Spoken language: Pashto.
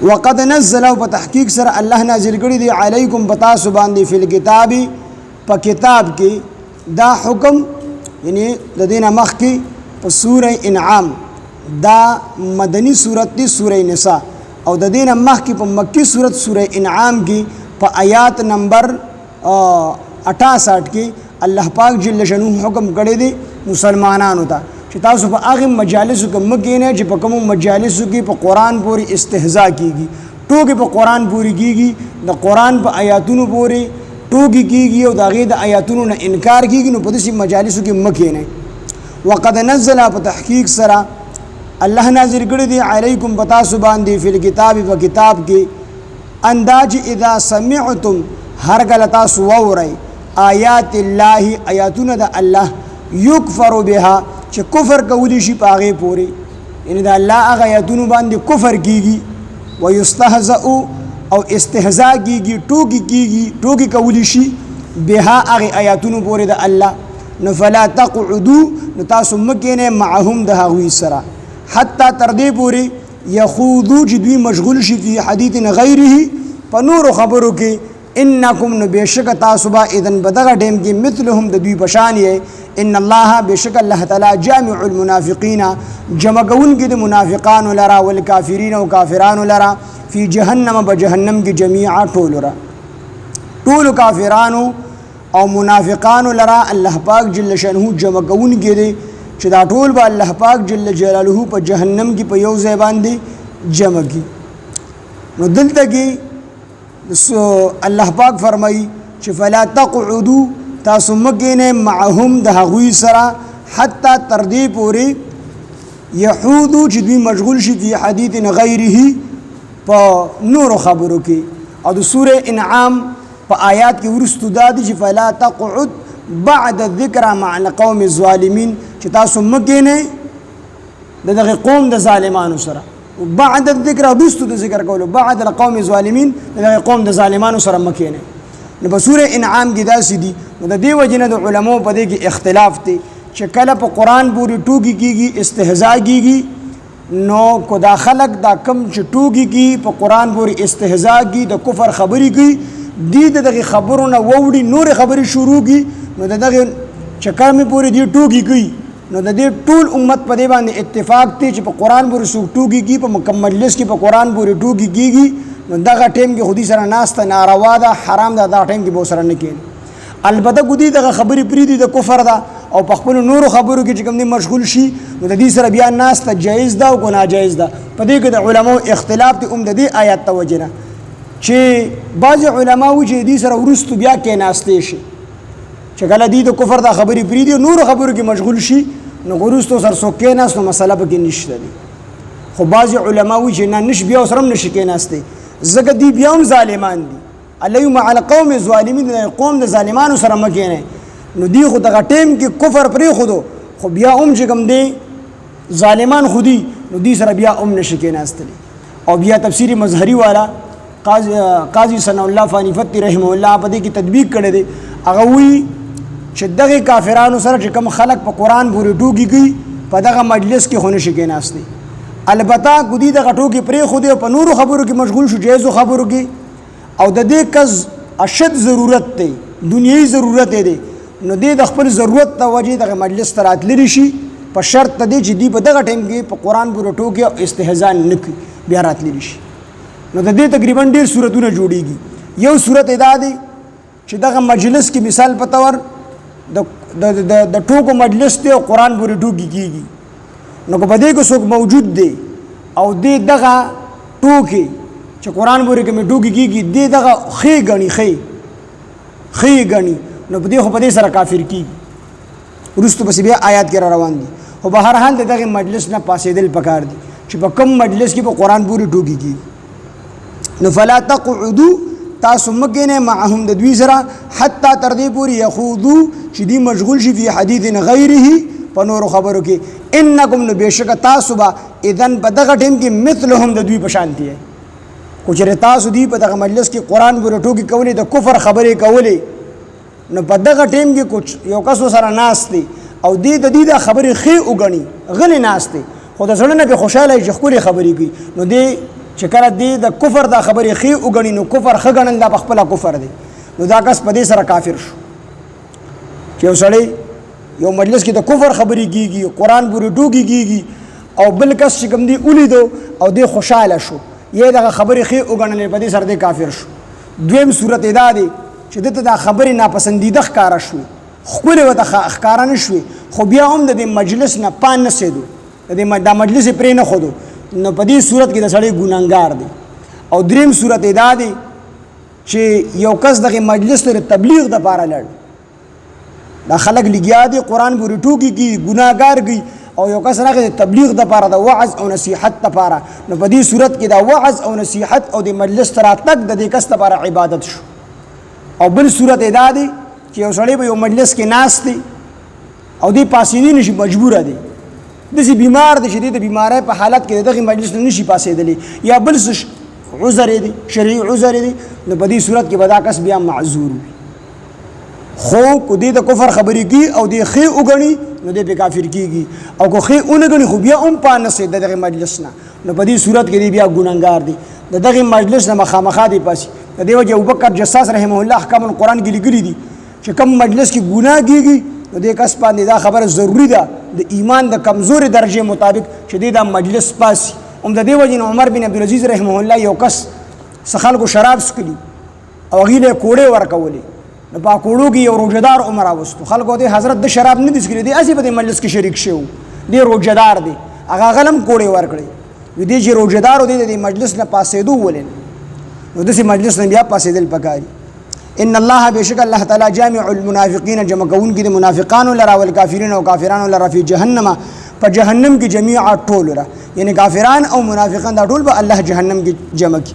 وقد نزل او په تحقیق سره الله نازل کړی دی علیکم بتا سو باندې فی الکتاب په کتاب کې دا حکم یعنی د دینه مخ کې په سوره انعام دا مدنی سورت دی سوره نساء او د دینه مخ کې په مکی سورت سوره انعام کې په آیات نمبر 68 کې الله پاک جل شانه حکم کړی دی مسلمانانو ته چې تاسو په هغه مجالسو کې مګینه چې په کوم مجالسو کې په قران پورې استهزاء کیږي ټوګي په قران پورې کیږي د قران په آیاتونو پورې ټوګي کیږي او د هغه د آیاتونو نه انکار کیږي نو په دې مجالسو کې مګینه وقد نزل په تحقیق سره الله نازل کړی دی علیکم بتا سو باندې فی الکتاب په کتاب کې انداج اذا سمعتم هر کله تاسو وورئ آیات الله آیاتونه د الله یکفر بها چې کفر کولی شي پاغه پوری یعنی د الله هغه آیاتونو باندې کفر کیږي ويستهزئ او استهزاء کیږي ټوکی کولی شي بها هغه آیاتونو پوری د الله نو فلا تقعدوا نو تاسو مکینه معهم د هغوی سره حتی تر دې پوری یخوضوا چې دوی مشغول شي فی حدیث غیره په نور خبرو کې انکم نو بشک تاسو با اذن بدغه ټیم کې مثلهم د دوی پشان یې ان الله بشک الله تعالی جامع المنافقین جمع کون کې د منافقان لرا والکافرین او کافرانو لرا فی جهنم بجهنم کې جميعا ټول کافرانو او منافقان لرا الله پاک جل شانه جمع کون کې دي چې دا ټول به الله پاک جل جلاله په جهنم کې په یو ځای باندې جمع کی نو دلته کې الله پاک فرمای چې فلا تقعدوا تاسو مګینه معهم د هغوی سره حتی تر دې پورې یحودو چې دوی مشغول شي په حدیث غیره په نور خبرو کې او د سوره انعام په آیات کې ورستو دادی چې فلا تقعد بعد الذکر مع القوم الظالمین چې تاسو مګینه دغه قوم د ظالمانو سره بعد الذکر دوستو د ذکر کولو بعد القوم الظالمین دغه قوم د ظالمانو سره مکینه نو په سوره انعام کې دا سدي نو د دې وجنه د علماو په دې کې اختلاف دی چې کله په قران پورې ټوګي کیږي استهزاء کیږي نو کو دا خلق دا کم چې ټوګي کی په قران پورې استهزاء کی د کفر خبري کی دغه خبرونه ووري نور خبري شروع کی نو دغه چکر می پورې دی ټوګي کی نو د دې ټول امت په دې باندې اتفاق دی چې په قران پورې سو ټوګي کی په مکمل لیست کې په قران پورې ټوګي کیږي نو دغه ټیم کې خودي سره ناسته ناروا ده حرام ده دا ټیم کې به سره نه کېږي البته ګودي دغه خبرې پری دي د کفر ده او په خپل نور خبرو کې چې کوم دي مشغول شي نو د دې سره بیا ناسته جایز ده او ناجایز ده په دې کې د علماو اختلاف دی د دې آیات توجه نه چې بعض علماو چې دې سره ورستو بیا کې ناسته شي چې کله دې د کفر ده خبرې پری دي نور خبرو کې مشغول شي نو ورستو سره سوکې ناس نو مسله به کې نشته دي خو بعض علماو چې نه نش بیا سره نشي کې ناسته زګ دی بیا هم ظالمان دي الیوم علی قوم ظالمین قوم د ظالمانو سره مکینه نو دی خو دغه ټیم کې کفر پرې خودو خو بیا هم چې کوم دی ظالمان خودي نو دی سره بیا هم نشي کېناستلی او بیا تفسیری مظهری والا قاضی ثنا الله فانی فتی رحمه الله په دې کې تطبیق کړی دی هغه وی چې دغه کافرانو سره چې کوم خلق په قران پورې ټوکی کوي په دغه مجلس کې خو نشي کېناستلی البته ګودي د غټو کې پرې خو دې په نورو خبرو کې مشغول شو جایزو خبرو کې او د دې کز اشد ضرورت دی دنیوي ضرورت دی نو دې د خپل ضرورت ته وجه د مجلس ترات لري شي په شرط دی چې دې په دغه ټیم کې په قران پورې ټوکی او استهزاء نکي بیا رات لري شي نو د دې تقریبا ډېر صورتونه جوړيږي یو صورت ادا دی چې دغه مجلس کې مثال په تور د ټوکو مجلس ته قران پورې ټوکی کیږي نو په دې کې څوک موجود دی او دې دغه ټوکی چې قران پورې کې ټوکی کیږي دې دغه خې غني نو په دې خو په دې سره کافر کیږي ورستو بس بیا آیات کې روان دي خو به هر حال دغه مجلس نه پاسېدل پکار دي چې په کوم مجلس کې په قران پورې ټوکی کیږي نو فلا تقعدوا تاسو مګینه معهم د دوی سره حتی تر دې پورې یخوضوا چې دی مشغول شي په حدیث غیره په نور خبرو کې انکم نو بشک تاسو با اذن په دغه ټیم کې مثلهم د دوی په شان دي کو چې تاسو دی په دغه مجلس کې قران ورته ټوکی کولې د کفر خبرې کولې نو په دغه ټیم کې کوم یو کس سره ناس دي او دې د دې خبرې خې وګڼي غلې ناس دي خو د ځړنه په خوشاله چې خپل خبرې کوي نو دې چې کله دې د کفر دا خبرې ښې وګڼي نو کفر ښه ګڼل دا په خپله کفر دی نو دا کس په دې سره کافر شو چې یو سړی یو مجلس کې د کفر خبرې کېږي قرآن پورې ټوکې کېږي او بل کس چې کوم دی ولیدو او دې خوشحاله شو یې دغه خبرې ښې وګڼلې په دې سره دې کافر شو دویم صورت یې دا دی چې دته دا خبرې ناپسندیده ښکاره شوې ښکلې ورته ښکاره نه شوې خو بیا هم د دې مجلس نه پان نه سېدو دا مجلس یې پرې نه ښودو نو په دې صورت کې د سړی ګناهګار دی او دریم صورت یې دا دی چې یو کس دغه مجلس ته تبلیغ دپاره لړ دا خلک لګیا دي قرآن پورې ټوکې کي ګناهګار کوي او یو کس راغی د تبلیغ دپاره د وعظ او نصیحت دپاره نو په دې صورت کې دا وعظ او نصیحت او د مجلس ته راتګ د دې کس دپاره عبادت شو او بل صورت یې دا دی چې یو سړی په یو مجلس کې ناست دی او دې پاسېدی نشي مجبوره دی داسې بیمار دی چې دې د بیمارۍ په حالت کې د دغې مجلس نه نشي پاسېدلی یا بل څه عذر دی شرعي عذر دی نو په دې صورت کې به دا کس بیا معذور وي خو که دې د کفر خبرې کي او دې ښې وګڼي نو دې پې کافر کېږي او که ښې ونه ګڼي خو بیا هم پانسې د دغې مجلس نه نو په دې صورت کې دی بیا ګناهګار دی د دغې مجلس نه مخامخا دی پاسي د دې وجه ابوبکر جساس رحمه الله احکام القرآن کې لیکلي دي چې کوم مجلس کې ګناه کېږي نو دې کس باندې دا خبره ضروري ده د ایمان د کمزورې درجې مطابق چې دې دا مجلس پاسي هم د دې وجې نه عمر بن عبدالعزیز رحمه الله یو کس څه خلکو شراب څښلي او هغې له یې کوړې ورکولې نو په کوړو کې یو روژهدار عمر راوستو خلکو ته حضرت د شراب نه دي څښلي دی هسې په دې مجلس کې شریک شوی و دی روژهدار دی هغه هغه هم کوړې ورکړې وي دی چې روژهدار و دی د دې مجلس نه پاسېدو ولې نو داسې مجلس نه بیا پاسېدل پکاري ان الله بشک الله تعالی جامع المنافقین جمع کوونکي د منافقانو لره والکافرین او کافرانو لره فی جهنم په جهنم کې جميعا ټول را یعنی کافران او منافقان دا ټول به الله جهنم کې جمع کی